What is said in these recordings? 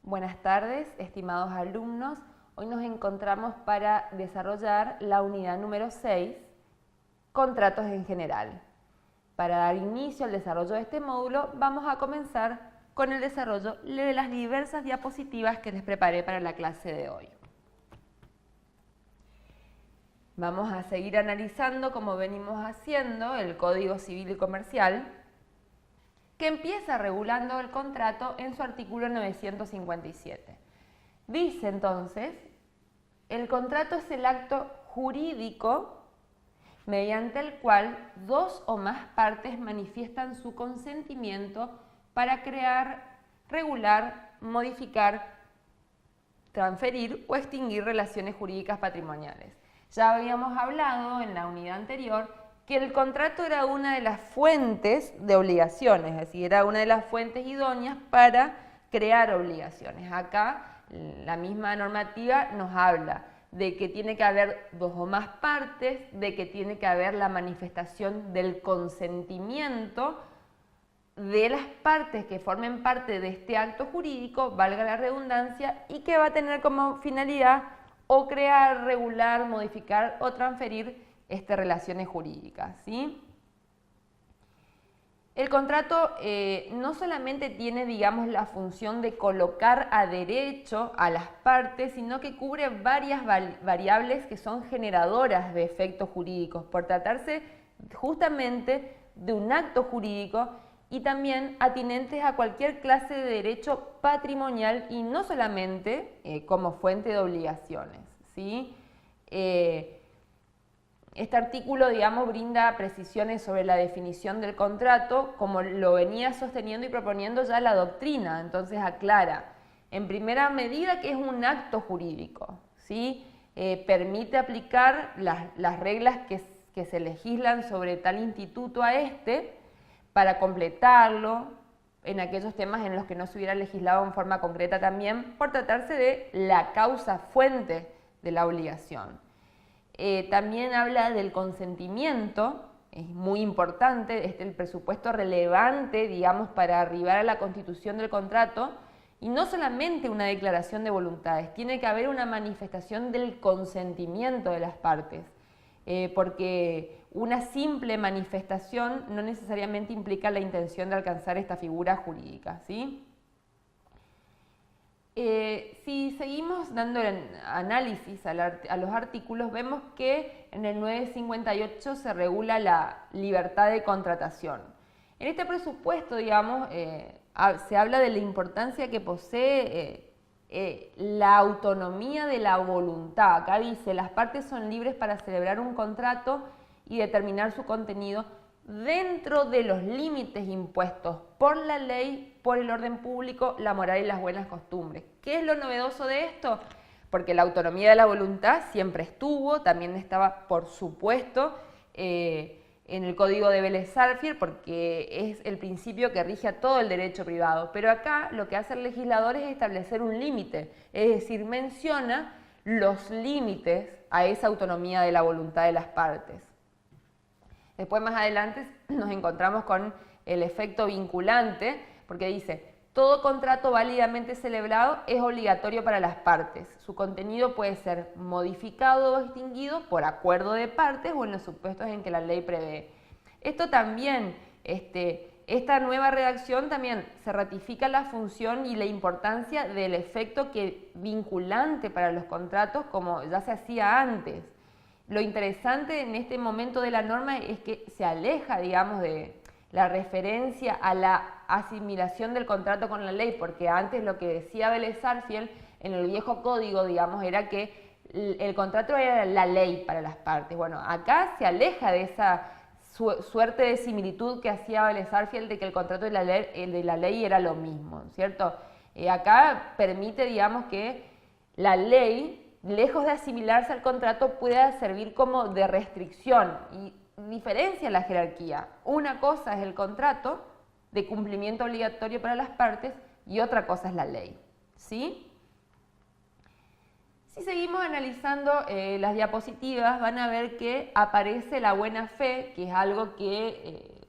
Buenas tardes, estimados alumnos. Hoy nos encontramos para desarrollar la unidad número 6, contratos en general. Para dar inicio al desarrollo de este módulo, vamos a comenzar con el desarrollo de las diversas diapositivas que les preparé para la clase de hoy. Vamos a seguir analizando, como venimos haciendo, el Código Civil y Comercial, que empieza regulando el contrato en su artículo 957. Dice entonces, el contrato es el acto jurídico mediante el cual dos o más partes manifiestan su consentimiento para crear, regular, modificar, transferir o extinguir relaciones jurídicas patrimoniales. Ya habíamos hablado en la unidad anterior que el contrato era una de las fuentes de obligaciones, es decir, era una de las fuentes idóneas para crear obligaciones. Acá la misma normativa nos habla de que tiene que haber dos o más partes, de que tiene que haber la manifestación del consentimiento de las partes que formen parte de este acto jurídico, valga la redundancia, y que va a tener como finalidad o crear, regular, modificar o transferir relaciones jurídicas, ¿sí? El contrato no solamente tiene, digamos, la función de colocar a derecho a las partes, sino que cubre varias variables que son generadoras de efectos jurídicos, por tratarse justamente de un acto jurídico y también atinentes a cualquier clase de derecho patrimonial y no solamente como fuente de obligaciones, ¿sí? Este artículo, digamos, brinda precisiones sobre la definición del contrato, como lo venía sosteniendo y proponiendo ya la doctrina. Entonces aclara, en primera medida, que es un acto jurídico, ¿sí? Permite aplicar las reglas que se legislan sobre tal instituto a para completarlo en aquellos temas en los que no se hubiera legislado en forma concreta también, por tratarse de la causa fuente de la obligación. También habla del consentimiento, es muy importante, el presupuesto relevante, digamos, para arribar a la constitución del contrato, y no solamente una declaración de voluntades, tiene que haber una manifestación del consentimiento de las partes, porque una simple manifestación no necesariamente implica la intención de alcanzar esta figura jurídica, ¿sí? Si seguimos dando análisis a los artículos, vemos que en el 958 se regula la libertad de contratación. En este presupuesto, digamos, se habla de la importancia que posee la autonomía de la voluntad. Acá dice, las partes son libres para celebrar un contrato y determinar su contenido dentro de los límites impuestos por la ley, por el orden público, la moral y las buenas costumbres. ¿Qué es lo novedoso de esto? Porque la autonomía de la voluntad siempre estuvo, también estaba, por supuesto, en el Código de Vélez-Sarsfield, porque es el principio que rige a todo el derecho privado. Pero acá lo que hace el legislador es establecer un límite, es decir, menciona los límites a esa autonomía de la voluntad de las partes. Después, más adelante, nos encontramos con el efecto vinculante, porque dice, todo contrato válidamente celebrado es obligatorio para las partes. Su contenido puede ser modificado o extinguido por acuerdo de partes o en los supuestos en que la ley prevé. Esto también, esta nueva redacción también se ratifica la función y la importancia del efecto vinculante para los contratos, como ya se hacía antes. Lo interesante en este momento de la norma es que se aleja, digamos, de la referencia a la asimilación del contrato con la ley, porque antes lo que decía Vélez-Sarsfield en el viejo código, digamos, era que el contrato era la ley para las partes. Bueno, acá se aleja de esa suerte de similitud que hacía Vélez-Sarsfield de que el contrato de la ley era lo mismo, ¿cierto? Acá permite, digamos, que la ley, lejos de asimilarse al contrato, pueda servir como de restricción y diferencia la jerarquía. Una cosa es el contrato de cumplimiento obligatorio para las partes y otra cosa es la ley, ¿sí? Si seguimos analizando las diapositivas, van a ver que aparece la buena fe, que es algo que,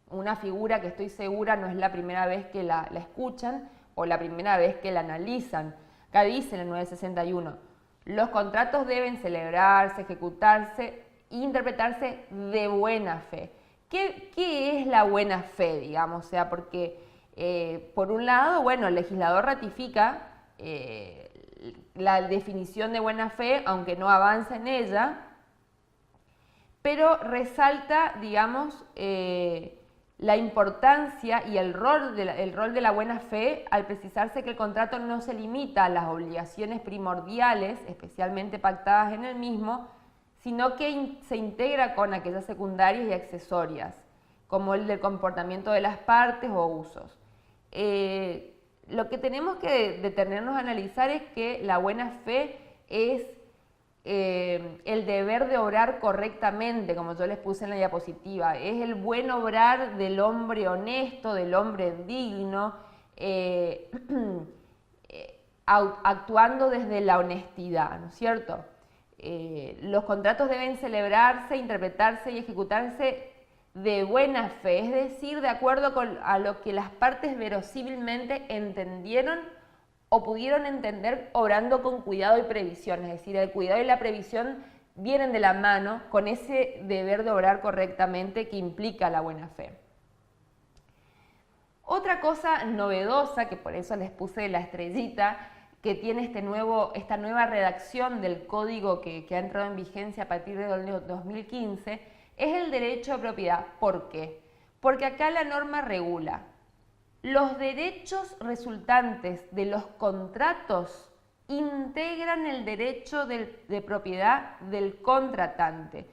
una figura que estoy segura no es la primera vez que la escuchan, o la primera vez que la analizan. Acá dice en el 961, los contratos deben celebrarse, ejecutarse e interpretarse de buena fe. ¿Qué es la buena fe, digamos? O sea, porque por un lado, bueno, el legislador ratifica la definición de buena fe, aunque no avanza en ella, pero resalta, digamos, la importancia y el rol de la buena fe al precisarse que el contrato no se limita a las obligaciones primordiales, especialmente pactadas en el mismo, sino que se integra con aquellas secundarias y accesorias, como el del comportamiento de las partes o usos. Lo que tenemos que detenernos a analizar es que la buena fe es el deber de obrar correctamente, como yo les puse en la diapositiva, es el buen obrar del hombre honesto, del hombre digno, actuando desde la honestidad, ¿no es cierto? Los contratos deben celebrarse, interpretarse y ejecutarse de buena fe, es decir, de acuerdo a lo que las partes verosímilmente entendieron o pudieron entender obrando con cuidado y previsión, es decir, el cuidado y la previsión vienen de la mano con ese deber de obrar correctamente que implica la buena fe. Otra cosa novedosa, que por eso les puse la estrellita, que tiene esta nueva redacción del código que ha entrado en vigencia a partir del 2015, es el derecho de propiedad. ¿Por qué? Porque acá la norma regula los derechos resultantes de los contratos integran el derecho de propiedad del contratante.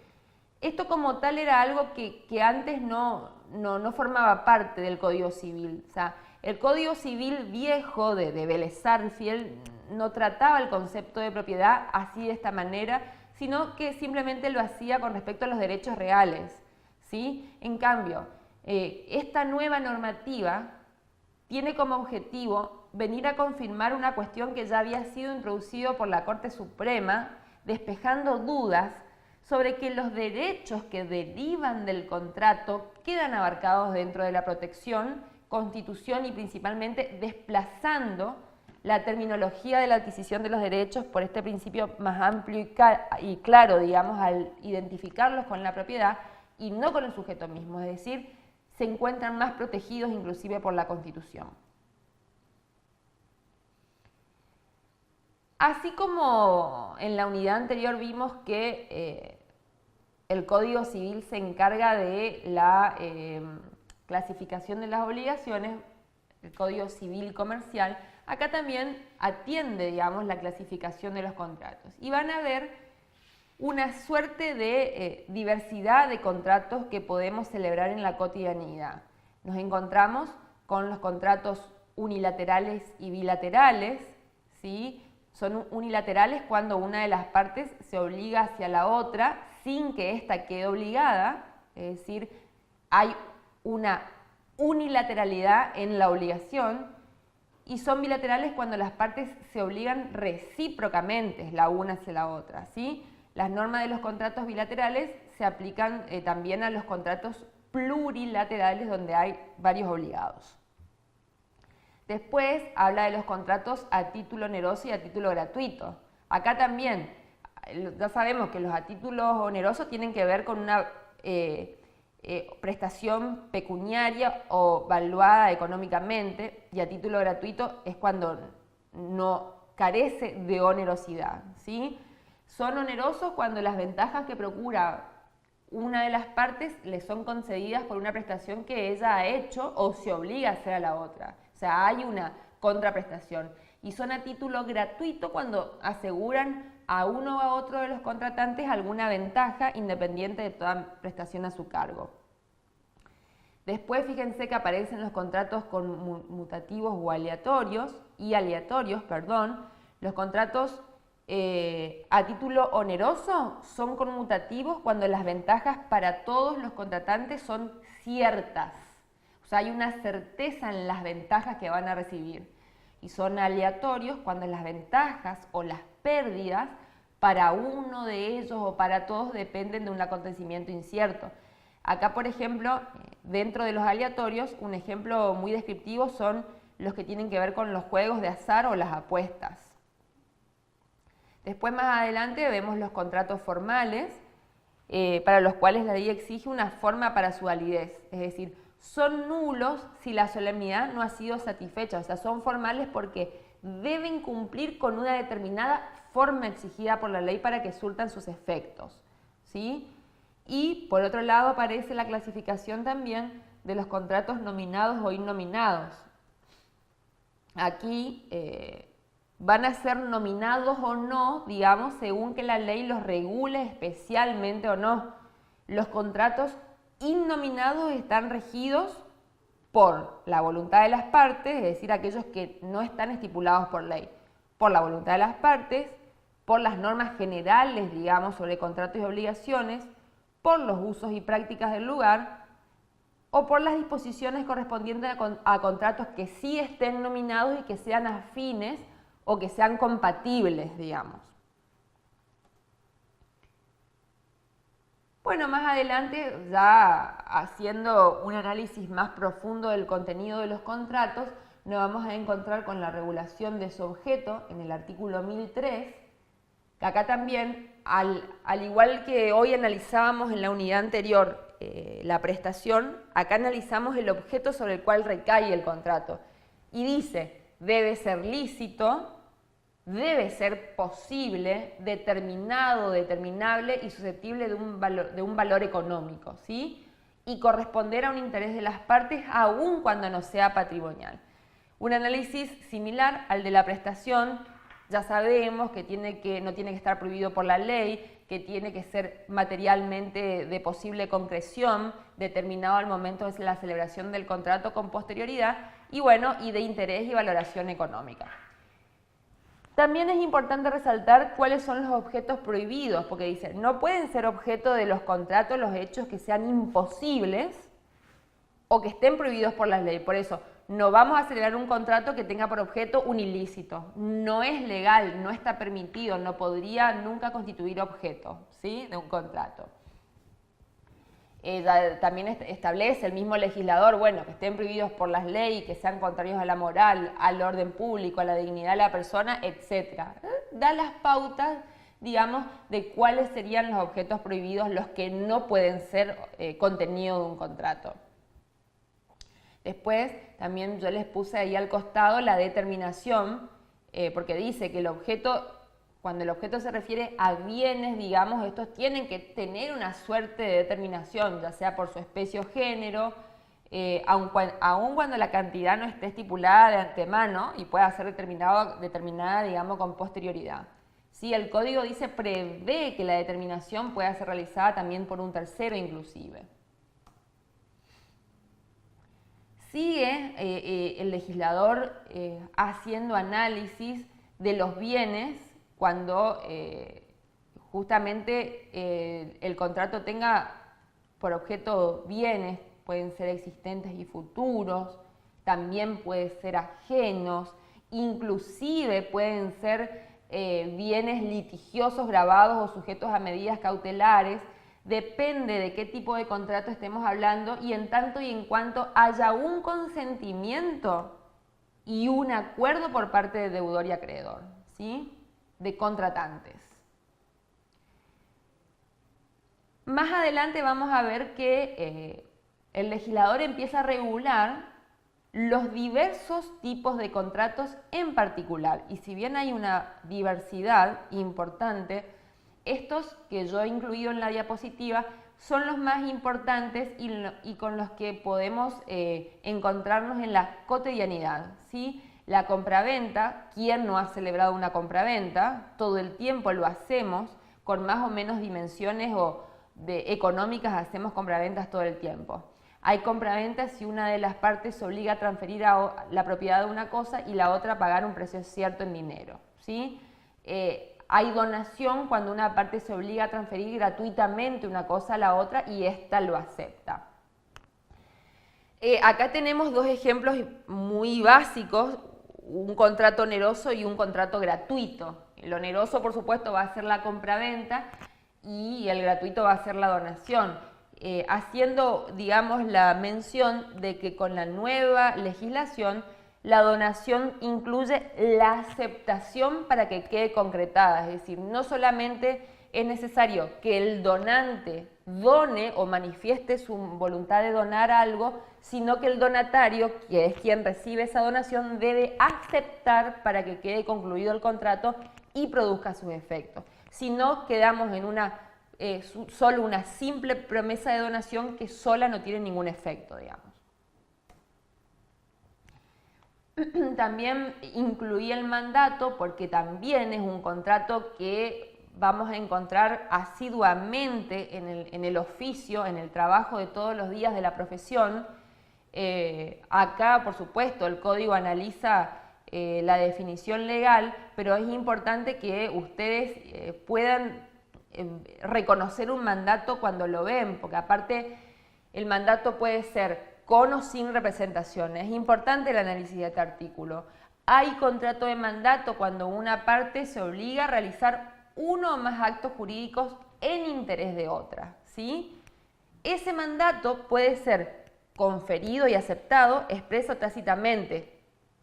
Esto como tal era algo que antes no formaba parte del Código Civil. O sea, el Código Civil viejo de Vélez Sarsfield no trataba el concepto de propiedad así de esta manera, sino que simplemente lo hacía con respecto a los derechos reales, ¿sí? En cambio, esta nueva normativa tiene como objetivo venir a confirmar una cuestión que ya había sido introducido por la Corte Suprema, despejando dudas sobre que los derechos que derivan del contrato quedan abarcados dentro de la protección, constitución y principalmente desplazando la terminología de la adquisición de los derechos por este principio más amplio y claro, digamos, al identificarlos con la propiedad y no con el sujeto mismo, es decir, se encuentran más protegidos inclusive por la Constitución. Así como en la unidad anterior vimos que el Código Civil se encarga de la clasificación de las obligaciones, el Código Civil Comercial, acá también atiende, digamos, la clasificación de los contratos. Y van a ver una suerte de diversidad de contratos que podemos celebrar en la cotidianidad. Nos encontramos con los contratos unilaterales y bilaterales, ¿sí? Son unilaterales cuando una de las partes se obliga hacia la otra sin que ésta quede obligada, es decir, hay una unilateralidad en la obligación, y son bilaterales cuando las partes se obligan recíprocamente la una hacia la otra, ¿sí? Las normas de los contratos bilaterales se aplican también a los contratos plurilaterales donde hay varios obligados. Después habla de los contratos a título oneroso y a título gratuito. Acá también, ya sabemos que los a título oneroso tienen que ver con una prestación pecuniaria o valuada económicamente, y a título gratuito es cuando no carece de onerosidad, ¿sí? Son onerosos cuando las ventajas que procura una de las partes le son concedidas por una prestación que ella ha hecho o se obliga a hacer a la otra. O sea, hay una contraprestación. Y son a título gratuito cuando aseguran a uno o a otro de los contratantes alguna ventaja independiente de toda prestación a su cargo. Después fíjense que aparecen los contratos conmutativos o aleatorios, Los contratos a título oneroso son conmutativos cuando las ventajas para todos los contratantes son ciertas. O sea, hay una certeza en las ventajas que van a recibir. Y son aleatorios cuando las ventajas o las pérdidas para uno de ellos o para todos dependen de un acontecimiento incierto. Acá, por ejemplo, dentro de los aleatorios, un ejemplo muy descriptivo son los que tienen que ver con los juegos de azar o las apuestas. Después, más adelante, vemos los contratos formales, para los cuales la ley exige una forma para su validez, es decir, son nulos si la solemnidad no ha sido satisfecha, o sea, son formales porque deben cumplir con una determinada forma exigida por la ley para que surtan sus efectos, ¿sí? Y por otro lado aparece la clasificación también de los contratos nominados o innominados. Aquí van a ser nominados o no, digamos, según que la ley los regule especialmente o no. Los contratos innominados están regidos por la voluntad de las partes, es decir, aquellos que no están estipulados por ley, por la voluntad de las partes, por las normas generales, digamos, sobre contratos y obligaciones, por los usos y prácticas del lugar, o por las disposiciones correspondientes a contratos que sí estén nominados y que sean afines o que sean compatibles, digamos. Bueno, más adelante, ya haciendo un análisis más profundo del contenido de los contratos, nos vamos a encontrar con la regulación de su objeto en el artículo 1003, que acá también, al igual que hoy analizábamos en la unidad anterior la prestación, acá analizamos el objeto sobre el cual recae el contrato. Y dice, debe ser lícito, debe ser posible, determinado, determinable y susceptible de un valor económico, ¿sí? Y corresponder a un interés de las partes aun cuando no sea patrimonial. Un análisis similar al de la prestación, ya sabemos que no tiene que estar prohibido por la ley, que tiene que ser materialmente de posible concreción, determinado al momento de la celebración del contrato con posterioridad, y bueno, y de interés y valoración económica. También es importante resaltar cuáles son los objetos prohibidos, porque dice, no pueden ser objeto de los contratos los hechos que sean imposibles o que estén prohibidos por la ley. Por eso, no vamos a celebrar un contrato que tenga por objeto un ilícito. No es legal, no está permitido, no podría nunca constituir objeto, ¿sí?, de un contrato. También establece el mismo legislador, bueno, que estén prohibidos por las leyes, que sean contrarios a la moral, al orden público, a la dignidad de la persona, etc. Da las pautas, digamos, de cuáles serían los objetos prohibidos, los que no pueden ser contenido de un contrato. Después, también yo les puse ahí al costado la determinación, porque dice que el objeto, cuando el objeto se refiere a bienes, digamos, estos tienen que tener una suerte de determinación, ya sea por su especie o género, aun cuando la cantidad no esté estipulada de antemano y pueda ser determinada, digamos, con posterioridad. Sí, el código dice, prevé que la determinación pueda ser realizada también por un tercero inclusive. Sigue el legislador haciendo análisis de los bienes cuando justamente el contrato tenga por objeto bienes, pueden ser existentes y futuros, también pueden ser ajenos, inclusive pueden ser bienes litigiosos grabados o sujetos a medidas cautelares. Depende de qué tipo de contrato estemos hablando y en tanto y en cuanto haya un consentimiento y un acuerdo por parte de deudor y acreedor, ¿sí?, de contratantes. Más adelante vamos a ver que el legislador empieza a regular los diversos tipos de contratos en particular. Y si bien hay una diversidad importante, estos que yo he incluido en la diapositiva son los más importantes y con los que podemos encontrarnos en la cotidianidad, ¿sí? La compraventa, ¿quién no ha celebrado una compraventa? Todo el tiempo lo hacemos, con más o menos dimensiones económicas hacemos compraventas todo el tiempo. Hay compraventas si una de las partes se obliga a transferir la propiedad de una cosa y la otra a pagar un precio cierto en dinero, ¿sí? Hay donación cuando una parte se obliga a transferir gratuitamente una cosa a la otra y ésta lo acepta. Acá tenemos dos ejemplos muy básicos, un contrato oneroso y un contrato gratuito. El oneroso, por supuesto, va a ser la compraventa y el gratuito va a ser la donación. Haciendo, digamos, la mención de que con la nueva legislación la donación incluye la aceptación para que quede concretada, es decir, no solamente es necesario que el donante done o manifieste su voluntad de donar algo, sino que el donatario, que es quien recibe esa donación, debe aceptar para que quede concluido el contrato y produzca sus efectos. Si no, quedamos en solo una simple promesa de donación que sola no tiene ningún efecto, digamos. También incluí el mandato porque también es un contrato que vamos a encontrar asiduamente en el oficio, en el trabajo de todos los días de la profesión. Acá, por supuesto, el código analiza la definición legal, pero es importante que ustedes puedan reconocer un mandato cuando lo ven, porque aparte el mandato puede ser con o sin representación. Es importante el análisis de este artículo. Hay contrato de mandato cuando una parte se obliga a realizar uno o más actos jurídicos en interés de otra, ¿sí? Ese mandato puede ser conferido y aceptado expreso tácitamente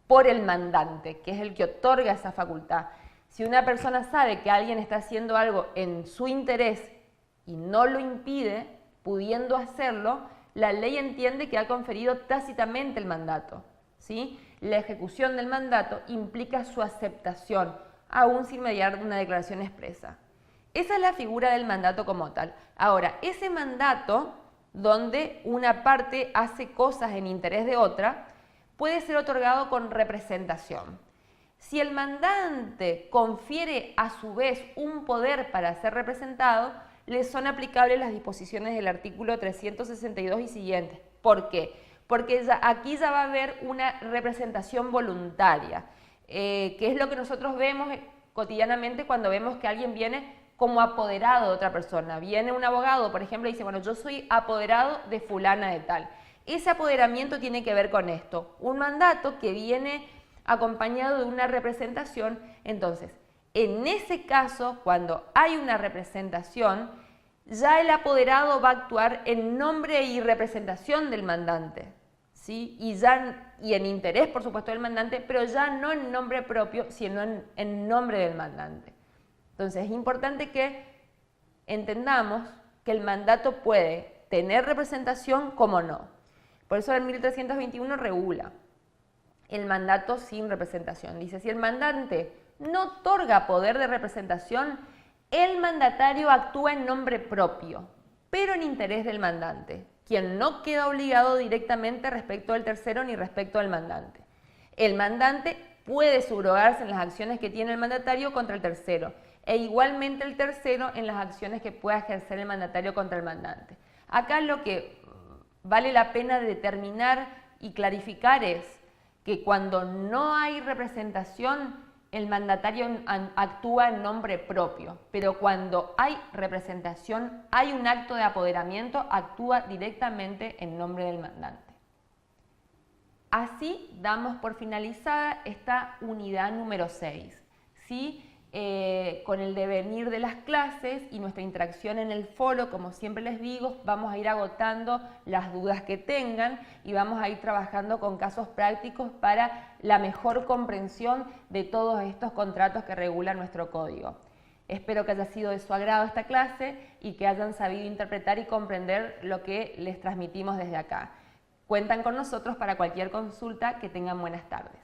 por el mandante, que es el que otorga esa facultad. Si una persona sabe que alguien está haciendo algo en su interés y no lo impide, pudiendo hacerlo, la ley entiende que ha conferido tácitamente el mandato, ¿sí? La ejecución del mandato implica su aceptación, aún sin mediar una declaración expresa. Esa es la figura del mandato como tal. Ahora, ese mandato, donde una parte hace cosas en interés de otra, puede ser otorgado con representación. Si el mandante confiere a su vez un poder para ser representado, le son aplicables las disposiciones del artículo 362 y siguientes. ¿Por qué? Porque aquí ya va a haber una representación voluntaria, que es lo que nosotros vemos cotidianamente cuando vemos que alguien viene como apoderado de otra persona. Viene un abogado, por ejemplo, y dice, bueno, yo soy apoderado de fulana de tal. Ese apoderamiento tiene que ver con esto, un mandato que viene acompañado de una representación. Entonces, en ese caso, cuando hay una representación, ya el apoderado va a actuar en nombre y representación del mandante, ¿sí? Y en interés, por supuesto, del mandante, pero ya no en nombre propio, sino en nombre del mandante. Entonces, es importante que entendamos que el mandato puede tener representación como no. Por eso el 1321 regula el mandato sin representación. Dice, si el mandante no otorga poder de representación, el mandatario actúa en nombre propio, pero en interés del mandante, quien no queda obligado directamente respecto del tercero ni respecto al mandante. El mandante puede subrogarse en las acciones que tiene el mandatario contra el tercero, e igualmente el tercero en las acciones que pueda ejercer el mandatario contra el mandante. Acá lo que vale la pena determinar y clarificar es que cuando no hay representación, el mandatario actúa en nombre propio, pero cuando hay representación, hay un acto de apoderamiento, actúa directamente en nombre del mandante. Así damos por finalizada esta unidad número 6, ¿sí? Con el devenir de las clases y nuestra interacción en el foro, como siempre les digo, vamos a ir agotando las dudas que tengan y vamos a ir trabajando con casos prácticos para la mejor comprensión de todos estos contratos que regulan nuestro código. Espero que haya sido de su agrado esta clase y que hayan sabido interpretar y comprender lo que les transmitimos desde acá. Cuentan con nosotros para cualquier consulta. Que tengan buenas tardes.